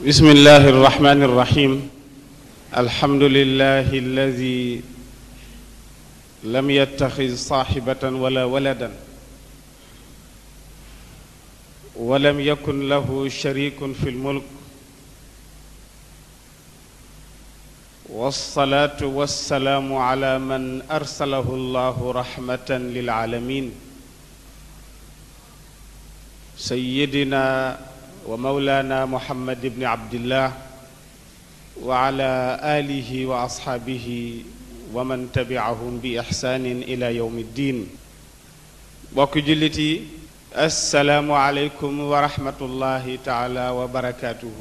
بسم الله الرحمن الرحيم الحمد لله الذي لم يتخذ صاحبة ولا ولدا ولم يكن له شريك في الملك والصلاة والسلام على من أرسله الله رحمة للعالمين سيدنا ومولانا محمد بن عبد الله وعلى آله وأصحابه ومن تبعهم بإحسان إلى يوم الدين بوك جلتي السلام عليكم ورحمة الله تعالى وبركاته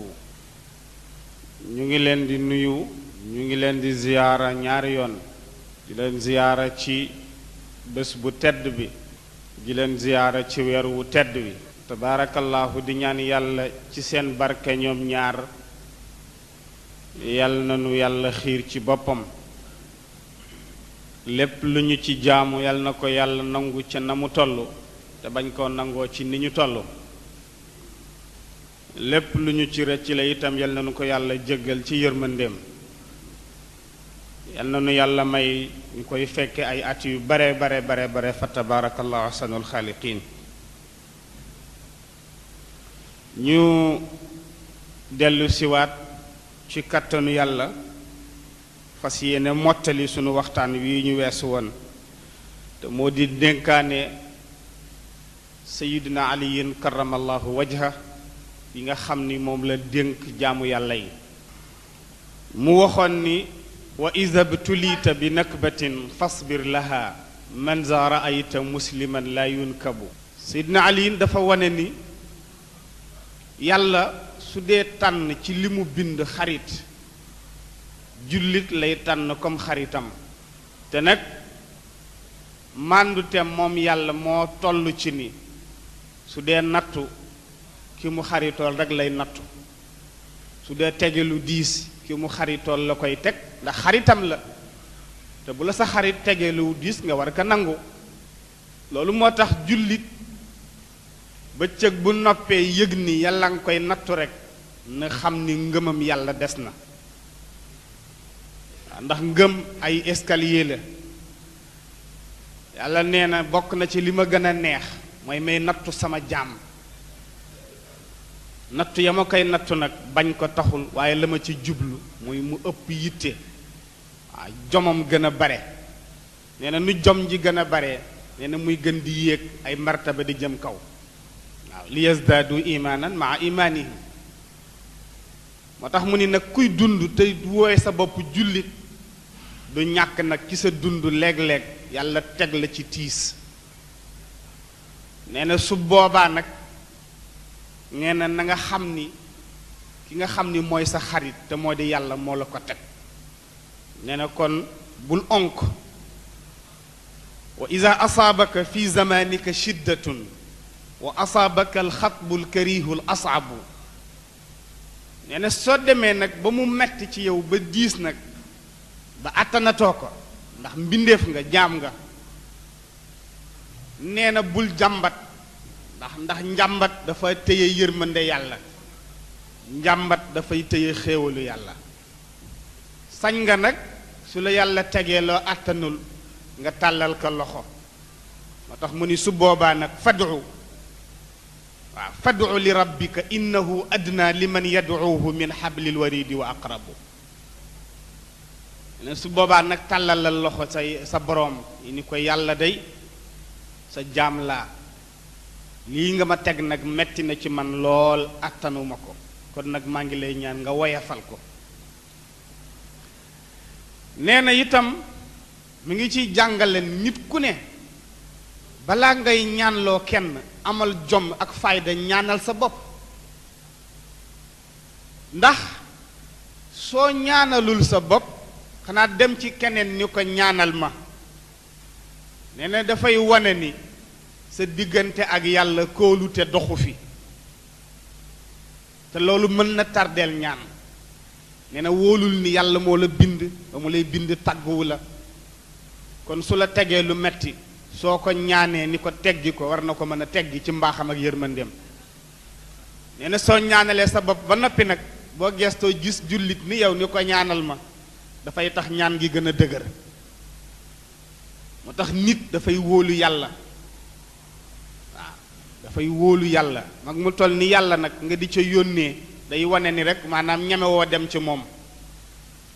نيغي لين دي نيو نيغي لين دي زيارة ñaari yoon di leen ziyaara ci bés bu tedd bi di leen ziyaara ci weer wu tedd bi tabarakallahu di ñaan yàlla ci seen barke ñoom ñaar yàlla nanu yàlla xiir ci boppam lépp lu ñu ci jaamu yàlla na ko yàlla nangu ca na mu toll te bañ koo nangoo ci ni ñu toll lépp lu ñu ci rëcc la itam yàlla nanu ko yàlla jéggal ci yërmandeem yàlla nanu yàlla may ñu koy fekke ay at yu bare fa tabarakallahu ahsanul xaaliqiin ñu dellu siwaat ci kattanu yàlla fas yéene mottali sunu waxtaan wi ñu weesu woon te moo di dénkaane sayidina aliyin karamallahu wajha yi nga xam ni moom la dénk jaamu yàlla yi mu waxoon ni wa iza btulita bi nakbatin fasbir laha man za raayta musliman la yunkabu sayidina aliyin dafa wane ni yàlla su dee tànn ci li mu bind xarit jullit lay tànn comme xaritam te nag màndute moom yàlla moo toll ci ni su dee nattu ki mu xaritool rek lay nattu su dee tege lu diis ki mu xaritool la koy teg ndax xaritam la te bu la sa xarit tege lu diis nga war ko nangu loolu moo tax jullit bëccëg bu noppee yëg ni yàlla nga koy nattu rek na xam ni ngëmam yàlla des na ndax ngëm ay escalier la yàlla nee na bokk na ci li ma gën a neex mooy may nattu sama jaam nattu ya ma koy nattu nag bañ ko taxul waaye la ma ci jublu muy mu ëpp yitte waaw jomam gën a bare nee na nu jom ji gën a bare nee na muy gën di yéeg ay martaba di jëm kaw waaw li yazdaadu imaanan maa imaanihim moo tax mu ni nag kuy dund te wooye sa bopp jullit du ñàkk nag ci sa dund léeg-léeg yàlla teg la ci tiis nee na su boobaa nag nee na na nga xam ni ki nga xam ni mooy sa xarit te moo di yàlla moo la ko teg nee na kon bul onk wa iza asaabaka fi zamanika shiddatun wa asaabaka alxatbu alkarihu al asaabu nee na soo demee nag ba mu metti ci yow ba diis nag ba attanatoo ko ndax mbindeef nga jaam nga nee na bul jàmbat ndax njàmbat dafa téye yërmande yàlla njàmbat dafay téye xéewalu yàlla sañ nga nag su la yàlla tegee loo attanul nga tàllal ko loxo moo tax mu ni su boobaa nag fadu fad'u li rabbika innahu adna liman yad'uuhu min hablil waridi wa aqrabu ne su boobaa nag tàllalal loxo sa boroom yi ni ko yàlla day sa jaam laa lii nga ma teg nag metti na ci man lool attanuma ko kon nag maa ngi lay ñaan nga woyafal ko nee na itam mi ngi ciy jàngale nit ku ne balaa ngay ñaanloo kenn amal jom ak fayda ñaanal sa bopp ndax soo ñaanalul sa bopp xanaa dem ci keneen ni ko ñaanal ma nee na dafay wane ni sa diggante ak yàlla kóolute doxu fi te loolu mën na tardeel ñaan nee na wóolul ni yàlla moo la bind ba mu lay bind tàgguwu la kon su la tegee lu metti soo ko ñaanee ni ko teggi ko war na ko mën a teggi ci mbaaxam ak yërmandeem nee na soo ñaanalee sa bopp ba noppi nag boo gestoo gis jullit ni yow ni ko ñaanal ma dafay tax ñaan gi gën a dëgër moo tax nit dafay wóolu yàlla waaw dafay wóolu yàlla mag mu toll ni yàlla nag nga di ca yónnee day wane ni rek maanaam ñeme woo dem ci moom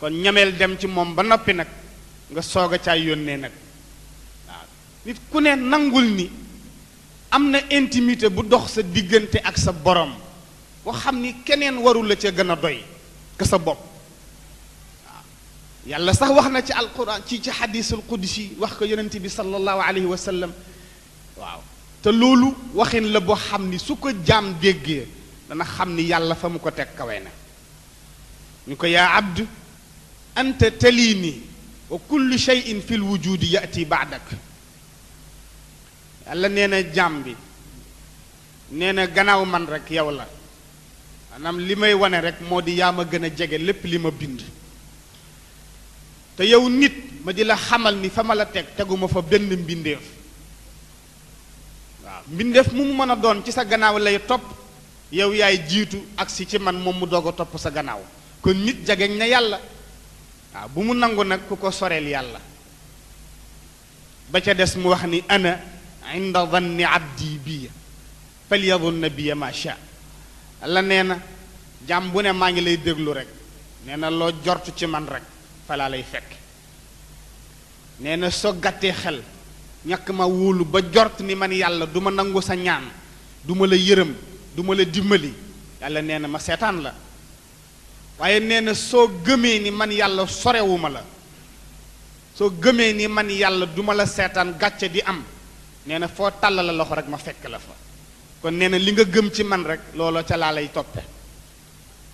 kon ñameel dem ci moom ba noppi nag nga soog a caa yónnee nag waaw nit ku ne nangul ni am na intimité bu dox sa diggante ak sa borom boo xam ni keneen warul la ca gën a doy ka sa bopp waaw yàlla sax wax na ci alquran ci xadiisul qudsi wax ko yonent bi sallallahu alayhi wa sallam waaw te loolu waxin la boo xam ni su ko jaam déggee dana xam ni yàlla fa mu ko teg kawe na ñu ko yaa abd anta talini wa kullu shay'in fi lwujudi yati ba'dak yàlla nee na jaam bi nee na gannaaw man rek yow la maanaam li may wane rek moo di yaa ma gën a jege lépp li ma bind te yow nit ma di la xamal ni fa ma la teg teguma fa benn mbindeef waaw mbindeef mu mën a doon ci sa gannaaw lay topp yow yaay jiitu agsi ci man moom mu doog a topp sa gannaaw kon nit jegeñ na yàlla waaw bu mu nangu nag ku ko soreel yàlla ba ca des mu wax ni ana inda danni abdi biya falyadunna biya ma sha la nee na jàmm bu ne maa ngi lay déglu rek nee na loo jortu ci man rek falaa lay fekk nee na soo gàttee xel ñàkk ma wóolu ba jort ni man yàlla du ma nangu sa ñaan du ma la yërëm du ma la dimbali yàlla nee na ma seetaan la waaye nee na soo gëmee ni man yàlla sorewuma la soo gëmee ni man yàlla duma la seetaan gàcce di am nee na foo tàll la loxo rek ma fekk la fa kon nee na li nga gëm ci man rek looloo ca laa lay toppe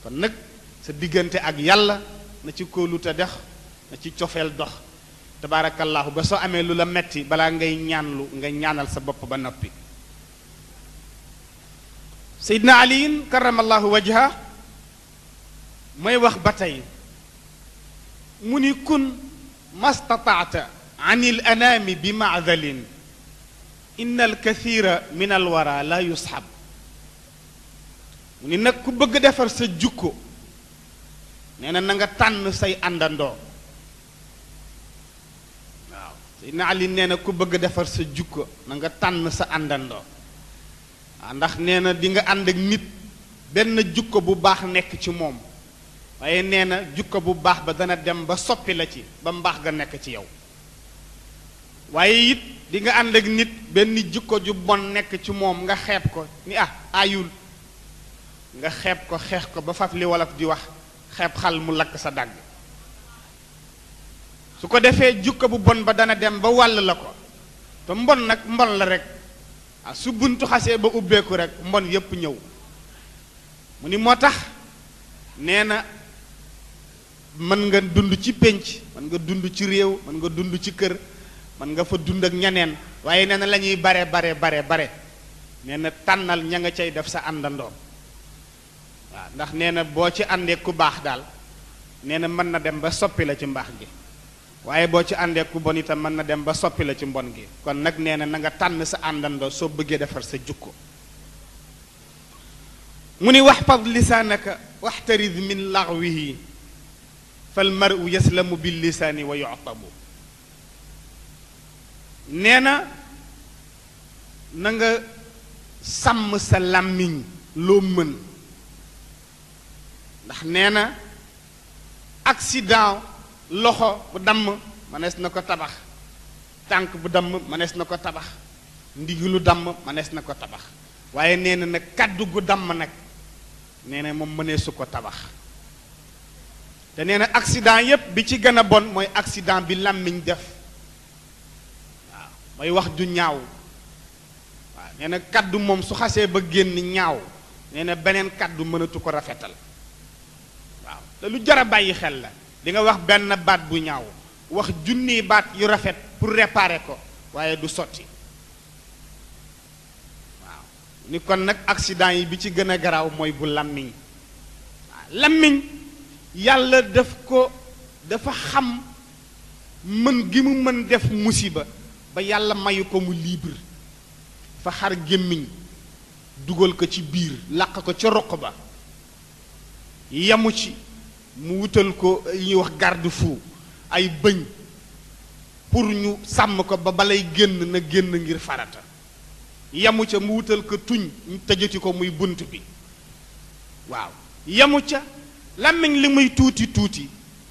kon nag sa diggante ak yàlla na ci kóolute dox na ci cofeel dox tabaarakallaahu ba soo amee lu la metti balaa ngay ñaanlu nga ñaanal sa bopp ba noppi seydna aliyin karamallahu wajha mooy wax ba tey mu ni kun mastataata an il anaami bi maadalin inna al kathira min al wara la yusxab mu ni nag ku bëgg defar sa jukko nee na nga tànn say àndandoo waaw seydna ali nee na ku bëgg defar sa jukko na nga tànn sa àndandoo waaw ndax nee na di nga ànd ak nit benn jukko bu baax nekk ci moom waaye nee na jukko bu baax ba dana dem ba soppi la ci ba mbaax ga nekk ci yow waaye it di nga ànd ak nit benn jukko ju bon nekk ci moom nga xeeb ko ni ayul nga xeeb ko xeex ko ba faf li wolof di wax xeeb xal mu lakk sa dàgg su ko defee jukko bu bon ba dana dem ba wàll la ko te mbon nag mbon la rek su buntu xasee ba ubbeeku rek mbon yépp ñëw mu ni moo tax nee na mën nga dund ci pénc mën nga dund ci réew mën nga dund ci kër mën nga fa dund ak ñeneen waaye nee na la ñuy bare nee na tànnal ña nga cay def sa àndandoo waaw ndax nee na boo ci àndee ku baax daal nee na mën na dem ba soppi la ci mbaax gi waaye boo ci àndee ku bon itam mën na dem ba soppi la ci mbon gi kon nag nee na nga tànn sa àndandoo soo bëggee defar sa jukko mu ni waxfad lisaanaka waxtarid min laxwihi fal maru yaslamu bil lisaani wa yu'tabu nee na nga sàmm sa làmmiñ loo mën ndax nee na accident loxo bu damm mënees na ko tabax tànk bu damm mënees na ko tabax ndigg lu damm mënees na ko tabax waaye nee na nag kàddu gu damm nag nee na moom mëneesu ko tabax te nee na accident yépp bi ci gën a bon mooy accident bi làmmiñ def waaw mooy wax ju ñaaw waaw nee na kàddu moom su xasee ba génn ñaaw nee na beneen kàddu mënatu ko rafetal waaw te lu jar a bàyyi xel la di nga wax benn baat bu ñaaw wax junniy baat yu rafet pour réparer ko waaye du sotti waaw ni kon nag accident yi bi ci gën a garaaw mooy bu làmmiñ waaw làmmiñ yàlla dafa xam mën gi mu mën def musiba ba yàlla mayu ko mu libre fa xar gémmiñ dugal ko ci biir làq ko ca roq ba yamu ci mu wutal ko ñuy wax garde-fou ay bëñ pour ñu sàmm ko ba balay génn na génn ngir farata yamu ca mu wutal ko tuñ ñu tëjati ko muy bunt bi waaw yamu ca làmmiñ li muy tuuti tuuti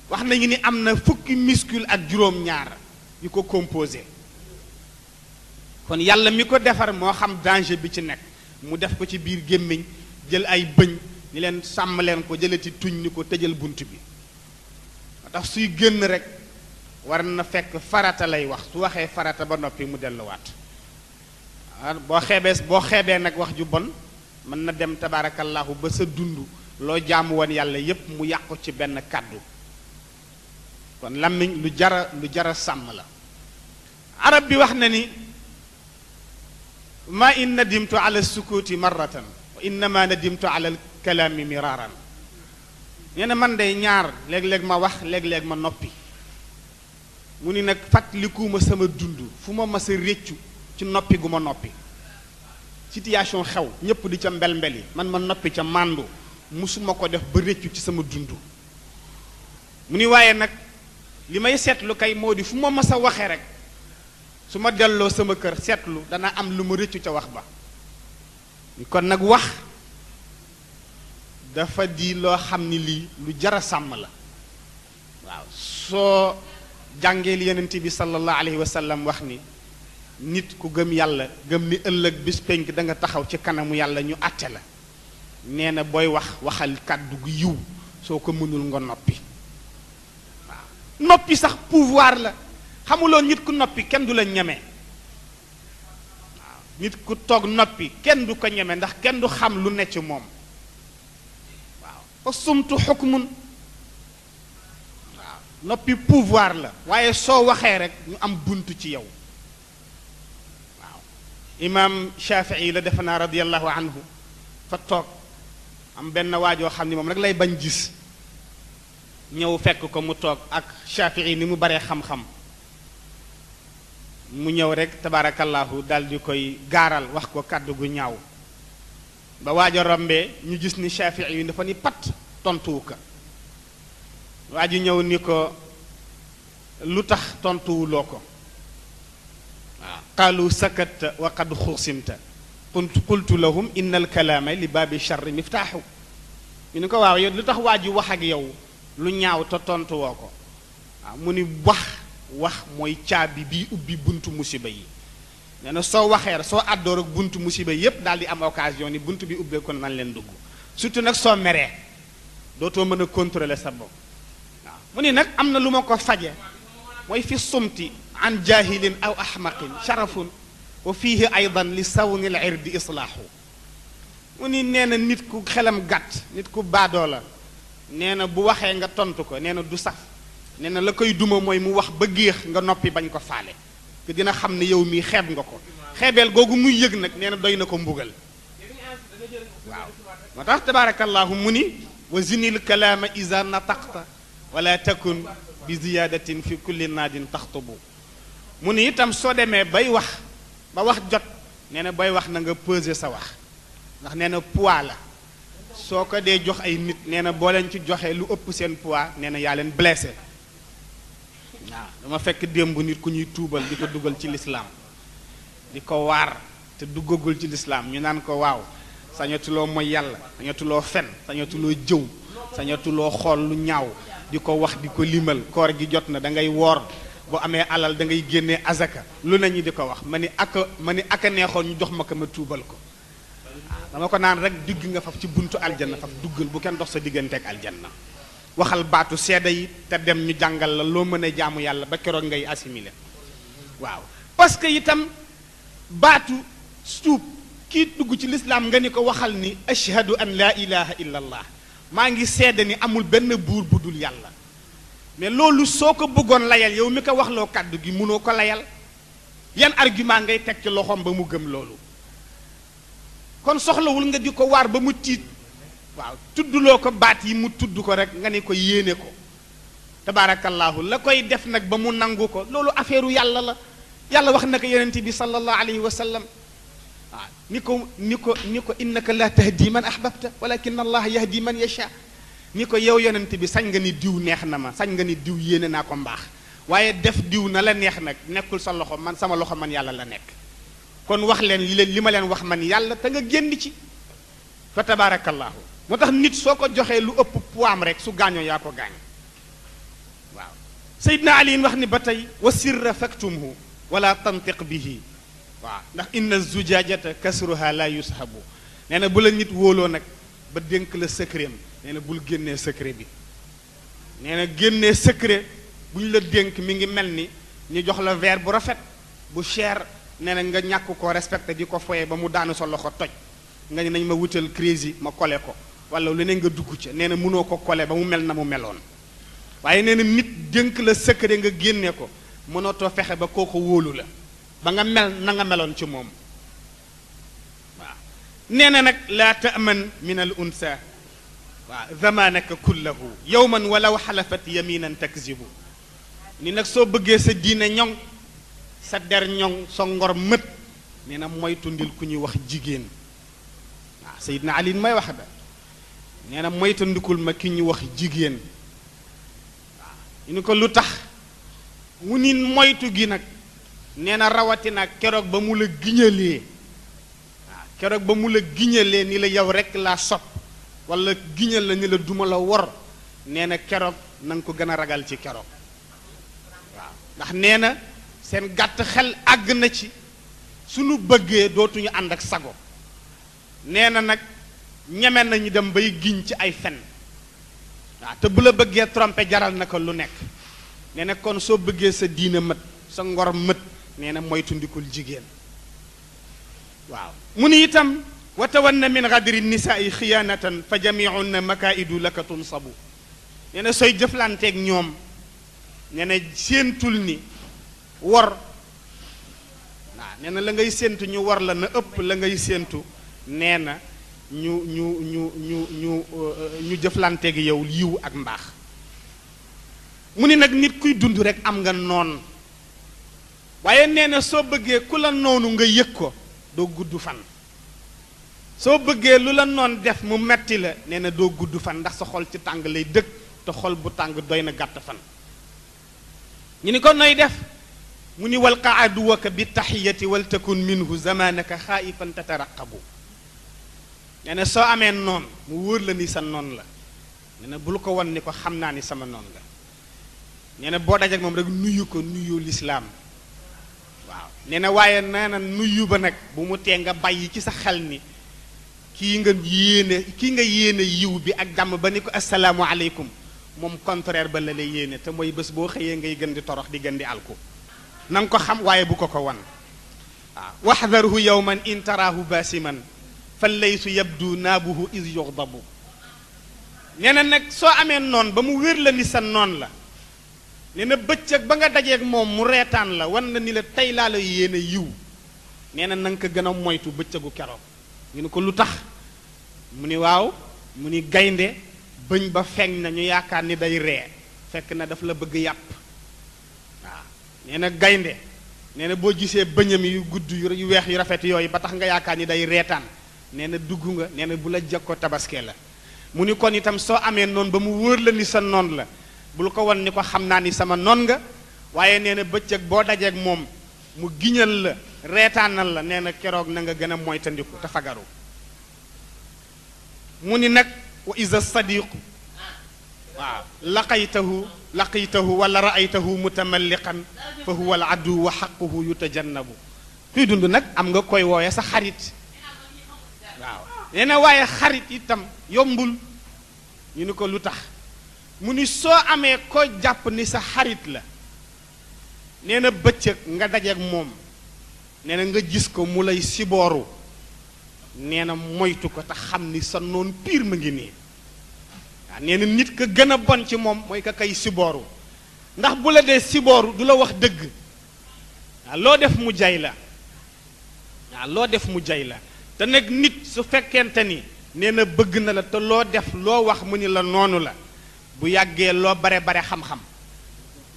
wax nañu ni am na fukki muscule ak juróom-ñaar yu ko composé kon yàlla mi ko defar moo xam danger bi ci nekk mu def ko ci biir gémmiñ jël ay bëñ ni leen sàmm leen ko jëlati tuñ ni ko tëjal bunt bi moo tax suy génn rek war na fekk farata lay wax su waxee farata ba noppi mu delluwaat boo xeebee nag wax ju bon mën na dem tabaarakallaahu ba sa dund loo jaamu woon yàlla yépp mu yàqu ci benn kàddu kon làmmiñ lu jara sàmm la arab bi wax na ni ma in nadimtu ala sukuti marratan wa innama nadimtu ala alkalaami miraaran nee na man day ñaar léeg-léeg ma wax léeg-léeg ma noppi mu ni nag fàttalikuuma sama dund fu ma mas a réccu ci noppi gu ma noppi situation xew ñépp di ca mbel-mbel yi man ma noppi ca màndu musuma ko def ba réccu ci sama dund mu ni waaye nag li may seetlu kay moo di fu ma mas a waxee rek su ma delloo sama kër seetlu dana am lu ma rëccu ca wax ba kon nag wax dafa di loo xam ni lii lu jara sàmm la waaw soo jàngee li yonent bi sallallahu alayhi wa sallam wax ni nit ku gëm yàlla gëm ni ëllëg bis penk da nga taxaw ci kanamu yàlla ñu àtte la nee na booy waxal kàddu gu yiw soo ko mënul nga noppi waaw noppi sax pouvoir la xamuloo nit ku noppi kenn du la ñeme waaw nit ku toog noppi kenn du ko ñeme ndax kenn du xam lu ne ci moom waaw fa sumtu xukmun waaw noppi pouvoir la waaye soo waxee rek ñu am buntu ci yow waaw imaam Shafii la defe naa radiyallahu anhu fa toog am benn waajoo xam ni moom rek lay bañ gis ñëw fekk ko mu toog ak Shafii ni mu baree xam-xam mu ñëw rek tabarakallahu dal di koy gaaral wax ko kàddu gu ñaaw ba waaja rombee ñu gis ni Shafii yi dafa ni pat tontuwu ka waa ji ñëw ni ko lu tax tontuwuloo ko waaw qaalu sakatta wa qad xusimta qultu lahum inna alkalaama li baabi charri miftaaxu ñu ni ko waaw yow lu tax waa ji wax ak yow lu ñaaw te tontuwoo ko waaw mu ni wax mooy caabi bi ubbi buntu musiba yi nee na soo waxee soo àddoor ak buntu musiba yépp daal di am occasion ni buntu bi ubbee ko nan leen dugg surtout nag soo meree dootoo mën a contrôler sa bopp waaw mu ni nag am na lu ma ko faje mooy fi sumti an jahilin aw ahmaqin sharafun wa fiihi aydan li sawni al irdi islaahu mu ni nee na nit ku xelam gàtt nit ku baadoo la nee na bu waxee nga tontu ko nee na du saf nee na la koy duma mooy mu wax ba géex nga noppi bañ ko faale te dina xam ne yow mii xeeb nga ko xeebeel googu muy yëg nag nee na doy na ko mbugal waaw moo tax tabarakallahu mu ni wa zinil kalaama iza nataqta wala takun bi ziyadatin fi kulli naadin taxtubu mu ni itam soo demee bay wax ba wax jot nee na bay wax na nga peser sa wax ndax nee na poids la soo ko dee jox ay nit nee na boo leen ci joxee lu ëpp seen poids nee na yaa leen blessé waaw dama fekk démb nit ku ñuy tuubal di ko dugal ci lislaam di ko waar te duggagul ci lislaam ñu naan ko waaw sañatuloo mooy yàlla sañatuloo fen sañatuloo jëw sañatuloo xool lu ñaaw di ko wax di ko limal koor gi jot na da ngay woor boo amee alal da ngay génnee azaka lu nañu di ko wax ma ni aka neexoon ñu jox ma ko ma tuubal ko dama ko naan rek digg nga faf ci buntu aljanna faf duggal bu kenn dox sa digganteeg aljanna waxal baatu seede yi te dem ñu jàngal la loo mën a jaamu yàlla ba keroog ngay assimiler waaw parce que itam baatu suub kii dugg ci lislaam nga ni ko waxal ni ashhadu an laa ilaha illa allah maa ngi seede ni amul benn buur bu dul yàlla mais loolu soo ko bëggoon layal yow mi ko waxloo kàddu gi mënoo ko layal yan argument ngay teg ci loxoom ba mu gëm loolu kon soxlawul nga di ko waar ba mu tiit waaw tuddloo ko baat yi mu tudd ko rek nga ne ko yéene ko tabaarakallaahu la koy def nag ba mu nangu ko loolu affaire yàlla la yàlla wax na ko yonent bi sallallahu alayhi wa sallam waaw ni ko innaka la tahdi man ahbabta walakin allah yahdi man yasha ni ko yow yonent bi sañ nga ni diw neex na ma sañ nga ni diw yéene naa ko mbaax waaye def diw na la neex nag nekkul sa loxo man sama loxo man yàlla la nekk kon wax leen li ma leen wax man yàlla te nga génn ci fa tabaarakallaahu moo tax nit soo ko joxee lu ëpp poids rek su gaañoo yaa ko gaañ waaw Seydina Ali wax ni ba tey wa sirra faktumhu wala tantiq bihi waaw ndax inna zujajata kasruha la yushabu nee na bu la nit wóoloo nag ba dénk la secret nee na bul génnee secret bi nee na génnee secret bu ñu la dénk mi ngi mel ni ñu jox la verre bu rafet bu cher nee na nga ñàkk ko respecté di ko foye ba mu daanu sa loxo toj nga ni nañ ma wutal crédit ma kole ko wala lu ne nga dugg ca nee na mënoo ko kole ba mu mel na mu meloon waaye nee na nit dénk la secret nga génne ko mënootoo fexe ba kooku wóolu la ba nga mel na nga meloon ci moom waaw nee na nag laa ta'man min al unsa waaw zamanaka kullahu yawman walaw xalafat yaminan takzibu ni nag soo bëggee sa diine ñoŋ sa der ñoŋ sa ngor mët nee na moytu ndil ku ñuy wax jigéen waaw Seydina Ali may wax da nee na moytu ndikul ma ki ñuy wax jigéen waaw ñu ko lu tax mu ni moytu gi nag nee na rawatina keroog ba mu la giñalee waaw keroog ba mu la giñalee ni la yow rekk laa sopp wala giñal la ni la duma la wor nee na keroog na nga ko gën a ragal ci keroog waaw ndax nee na seen gàtt xel àgg na ci suñu bëggee dootuñu ànd ak sago nee na nag ñeme nañu dem bay giñ ci ay fen waaw te bu la bëggee tromper jaral na ko lu nekk nee na kon soo bëggee sa diina mët sa ngor mët nee na moytu ndikul jigéen waaw mu ni itam wa tawanna min gadri nisaai xiyaanatan fa jamiunna makaidu laka tunsabu nee na sooy jëflanteeg ñoom nee na séentul ni wor waaw nee na la ngay séentu ñu wor la na ëpp la ngay séentu nee na ñu jëflanteeg yow yiw ak mbaax mu ni nag nit kuy dund rek am nga noon waaye nee na soo bëggee ku la noonu nga yëg ko doo gudd fan soo bëggee lu la noon def mu metti la nee na doo gudd fan ndax sa xol ci tàng lay dëkk te xol bu tàng doy na gàtt fan ñu ni ko nooy def mu ni walqa aduwaka bi taxiyati wal takun minhu zamanaka xaaifan tataraqabu nee na soo amee noon mu wóor la ni sa noon la nee na bul ko won ni ko xam naa ni sama noon la nee na boo dajak moom rek nuyu ko nuyu lislaam waaw nee na waaye nee na nuyu ba nag bu mu tee nga bàyyi ci sa xel ni kii nga yéene yiw bi ak jàmm ba ni ko assalaamu aleykum moom contraire ba la lay yéene te mooy bés boo xëyee ngay gën di torox di gën di alku na nga ko xam waaye bu ko ko wan waaw waxdarhu yowman in taraahu basiman fa laysu yabdu naabuhu is yuxdabu nee na nag soo amee noon ba mu wér la ni sa noon la nee na bëccëg ba nga dajeeg moom mu reetaan la wan na ni la tey laa la yéene yiw nee na na nga ko gën a moytu bëccëgu keroog ñu ne ko lu tax mu ni waaw mu ni gaynde bëñ ba feeñ na ñu yaakaar ni day ree fekk na daf la bëgg yàpp waaw nee na gaynde nee na boo gisee bëñam yu gudd yu weex yu rafet yooyu ba tax nga yaakaar ni day reetaan nee na dugg nga nee na bu la jeg ko tabaske la mu ni kon itam soo amee noonu ba mu wóor la ni sa noon la bul ko won ni ko xam naa ni sama noon nga waaye nee na bëccëg boo dajeeg moom mu giñal la reetaanal la nee na keroog na nga gën a moytandiku te fagaru mu ni nag wa isa sadiqu waaw laqaytahu wala raaytahu mutamalliqan fa huwa al adu wa xaquhu yutajannabu kuy dund nag am nga koy wooye sa xarit waaw nee na waaye xarit itam yombul ñu ni ko lu tax mu ni soo amee ko jàpp ni sa xarit la nee na bëccëg nga dajeek moom nee na nga gis ko mu lay sibooru nee na moytu ko te xam ni sa noon piir ma ngi nii waaw nee na nit ka gën a bon ci moom mooy ka kay sibooru ndax bu la dee sibooru du la wax dëgg waaw loo def mu jay la waaw loo def mu jay la te nag nit su fekkente ni nee na bëgg na la te loo def loo wax mu ni la noonu la bu yàggee loo bare bare xam-xam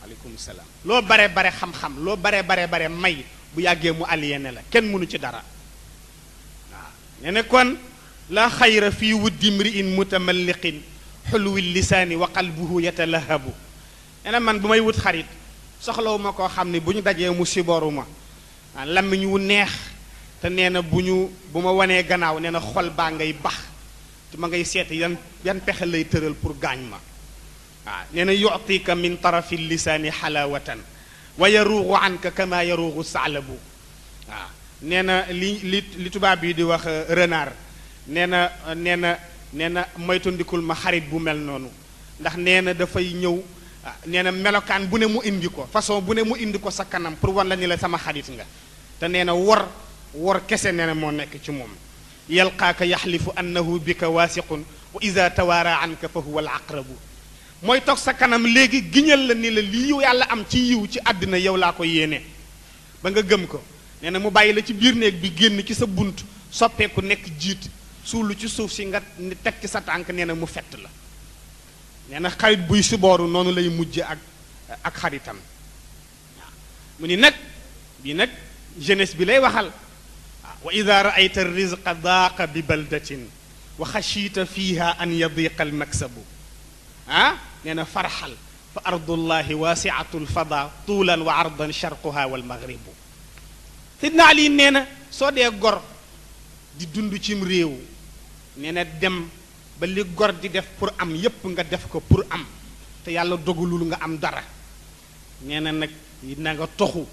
aleykum salaam loo bare bare xam-xam loo bare bare may bu yàggee mu aliéné la kenn mënu ci dara waaw nee na kon la xayra fii wuddi mri'in mutamalliqin xulwi lisaani wa qalbuhu yatalahabu nee na man bu may wut xarit soxlawu ma koo xam ne bu ñu dajee mu sibooru ma lammiñ wu neex te nee na bu ma wanee gannaaw nee na xol baa ngay bax te ma ngay seet yan pexe lay tëral pour gaañ ma waaw nee na yutika min tarafi lisaani xalawatan wa yaruuxu anka kama yaruuxu saalabu waaw nee na li tubaab yi di wax renard nee na moytandikul ma xarit bu mel noonu ndax nee na dafay ñëw nee na melokaan bu ne mu indi ko façon bu ne mu indi ko sa kanam pour wan la ni la sama xarit nga te nee na wor kese nee na moo nekk ci moom yalqaaka yaxlifu annahu bika waasiqun wa ida tawaara anka fa huwa al aqrabu mooy toog sa kanam léegi giñal la ni la lii yàlla am ci yiw ci àddina yow laa ko yéene ba nga gëm ko nee na mu bàyyi la ci biir néeg bi génn ci sa bunt soppeeku nekk jiit suulu ci suuf si nga teg ci sa tànk nee na mu fett la nee na xarit buy sibooru noonu lay mujje ak xaritam waaw mu ni nag bii nag jeunesse bi lay waxal waaw wa ida raayta rizqa daaqa bi baldatin wa xashiita fiha an yadiqa almaksabu nee na farxal fa ardullahi waasiatu lfada tuulan wa ardan charquha walmaghribu sidna ali nee na soo dee gor di dund cim réew nee na dem ba li gor di def pour am yépp nga def ko pour am te yàlla dogalul nga am dara nee na nag na nga toxu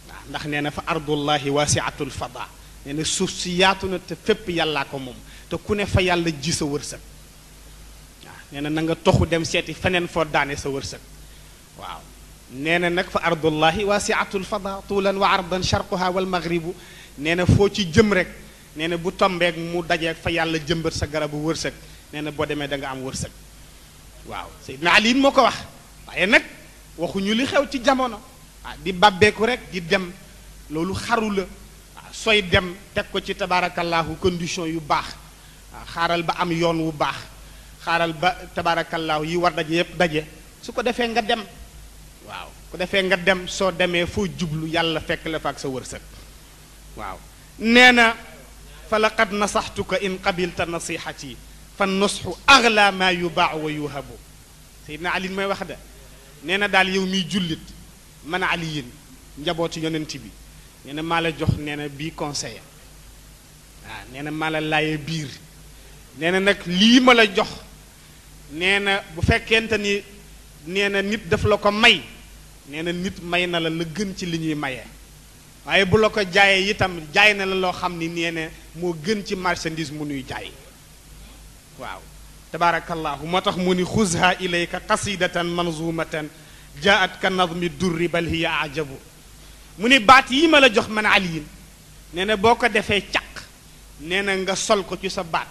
waaw ndax nee na fa ardullahi waasiatul fada nee na suuf si yaatu na te fépp yàllaa ko moom te ku ne fa yàlla ji sa wërsëg waaw nee na nga toxu dem seeti feneen foo daane sa wërsëg waaw nee na nag fa ardullahi waasiatul fada tuulan wa ardan charquha wal maghribu nee na foo ci jëm rek nee na bu tombeek mu dajeek fa yàlla jëmbat sa garabu wërsëg nee na boo demee da nga am wërsëg waaw Seydina Ali moo ko wax waaye nag waxuñu li xew ci jamono di babbeeku rek di dem loolu xaru la sooy dem teg ko ci tabaarakallaahu condition yu baax xaaral ba am yoon wu baax xaaral ba tabaarakallaahu yi war daje yépp daje su ko defee nga dem waaw ko defee nga dem soo demee foo jublu yàlla fekk la fa ak sa wërsëg waaw nee na fa laqad nasaxtuka in qabilta nasihati fa nusxu agla ma yubaacu wa yuhabu Seydina Ali may wax da nee na daal yow miy jullit man aliyin njabootu yonent bi nee na maa la jox nee na bii conseil waaw nee na maa la laaye biir nee na nag lii ma la jox nee na bu fekkente ni nee na nit daf la ko may nee na nit may na la gën ci li ñuy mayee waaye bu la ko jaayee itam jaay na la loo xam ni nee na moo gën ci marchandise mu nuy jaay waaw tabarakallahu moo tax mu ni xuzha ilayka qasidatan manzumatan jaat ka nadmi durri bal hiya ajabu mu ni baat yi ma la jox man aliyin nee na boo ko defee caq nee na nga sol ko ci sa baat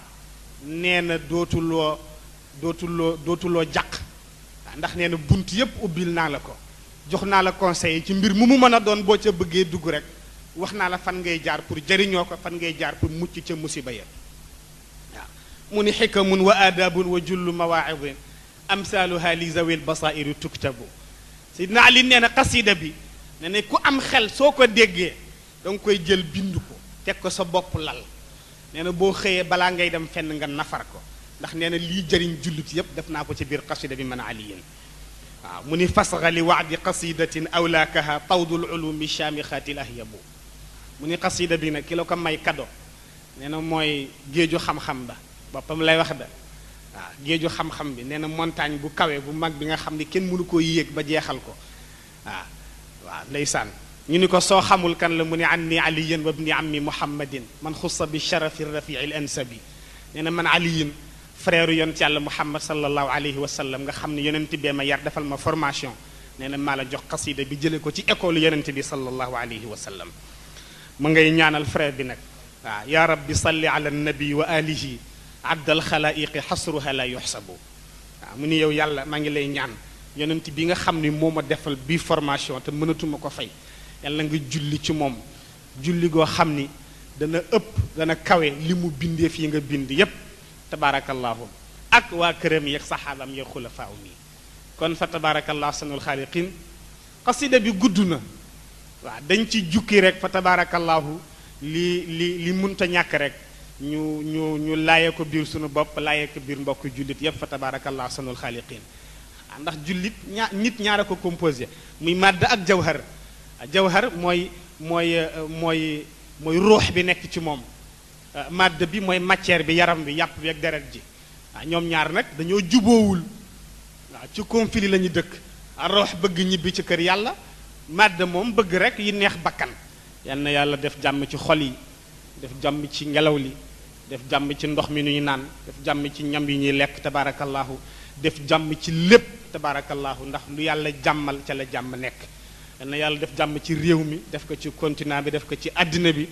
nee na dootuloo jàq ndax nee na bunt yépp ubbil naa la ko jox naa la conseil ci mbir mu mën a doon boo ca bëggee dugg rek wax naa la fan ngay jaar pour jariñoo ko fan ngay jaar pour mucc ca musiba ya waaw mu ni xikamun wa aadaabun wa jullu mawaidin amsaaluha li zawil basairi tuktabu Seydina Ali nee na xasida bi ne ne ku am xel soo ko déggee danga koy jël bind ko teg ko sa bopp lal nee na boo xëyee balaa ngay dem fenn nga nafar ko ndax nee na lii jëriñ jullit yépp def naa ko ci biir xasida bi man aliyin waaw mu ni fasga li waadi qasidatin awlaakaha tawdul ulumi shaamixaatil ahyabu mu ni xasida bi nag ki la ko may kado nee na mooy géeju xam-xam ba boppam lay wax da waaw géeju xam-xam bi nee na montagne bu kawe bu mag bi nga xam ni kenn mënu koo yéeg ba jeexal ko waaw ndeysaan ñu ni ko soo xamul kan la mu ni anni aliyin wa ibni ammi muhammadin man xussa bi sharafi rafii al ansabi nee na man aliyin frère yonent yàlla muhammad sallallahu alayhi wa sallam nga xam ne yonent bee ma yar defal ma formation nee na maa la jox xasida bi jële ko ci école yonent bi sallallahu alayhi wa sallam mu ngay ñaanal frère bi nag waaw ya rabbi salli ala nabi wa alihi abdal xalaiqi xasruha la yuxsabu waaw mu ni yow yàlla maa ngi lay ñaan yonent bi nga xam ni moo ma defal bii formation te mënatuma ko fay yàlla nga julli ci moom julli goo xam ni dana ëpp dana kawe li mu bindee fii nga bind yépp tabarakallahu ak waa këram yeeg saxaabam yeeg xulafaaw mi kon fa tabarakallahu sanul xaaliqin xasida bi gudd na waaw dañ ci jukki rek fa tabarakallahu li munta ñàkk rek ñu laaye ko biir sunu bopp laaye ko biir mbokk jullit yépp fa tabarakallah sanul xaaliqiin ndax jullit nit ñaara ko composé muy màdd ak jawhar jawhar mooy ruux bi nekk ci moom màdd bi mooy matière bi yaram bi yàpp bi ak deret ji ñoom ñaar nag dañoo juboowul ci conflit la ñu dëkk ruux bëgg ñibbi ci kër yàlla màdd moom bëgg rek yi neex bakkan yal na yàlla def jàmm ci xol yi def jàmm ci ngelaw li def jàmm ci ndox mi ñuy naan def jàmm ci ñam yi ñuy lekk tabarakallahu def jàmm ci lépp tabarakallahu ndax lu yàlla jàmmal ca la jàmm nekk yal na yàlla def jàmm ci réew mi def ko ci continent bi def ko ci àddina bi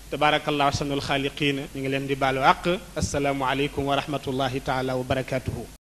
tabarakallahu sanul xaaliqiina ñu ngi leen di baalu àq asalaamu aleykum wa rahmatullahi taala wa barakatuhu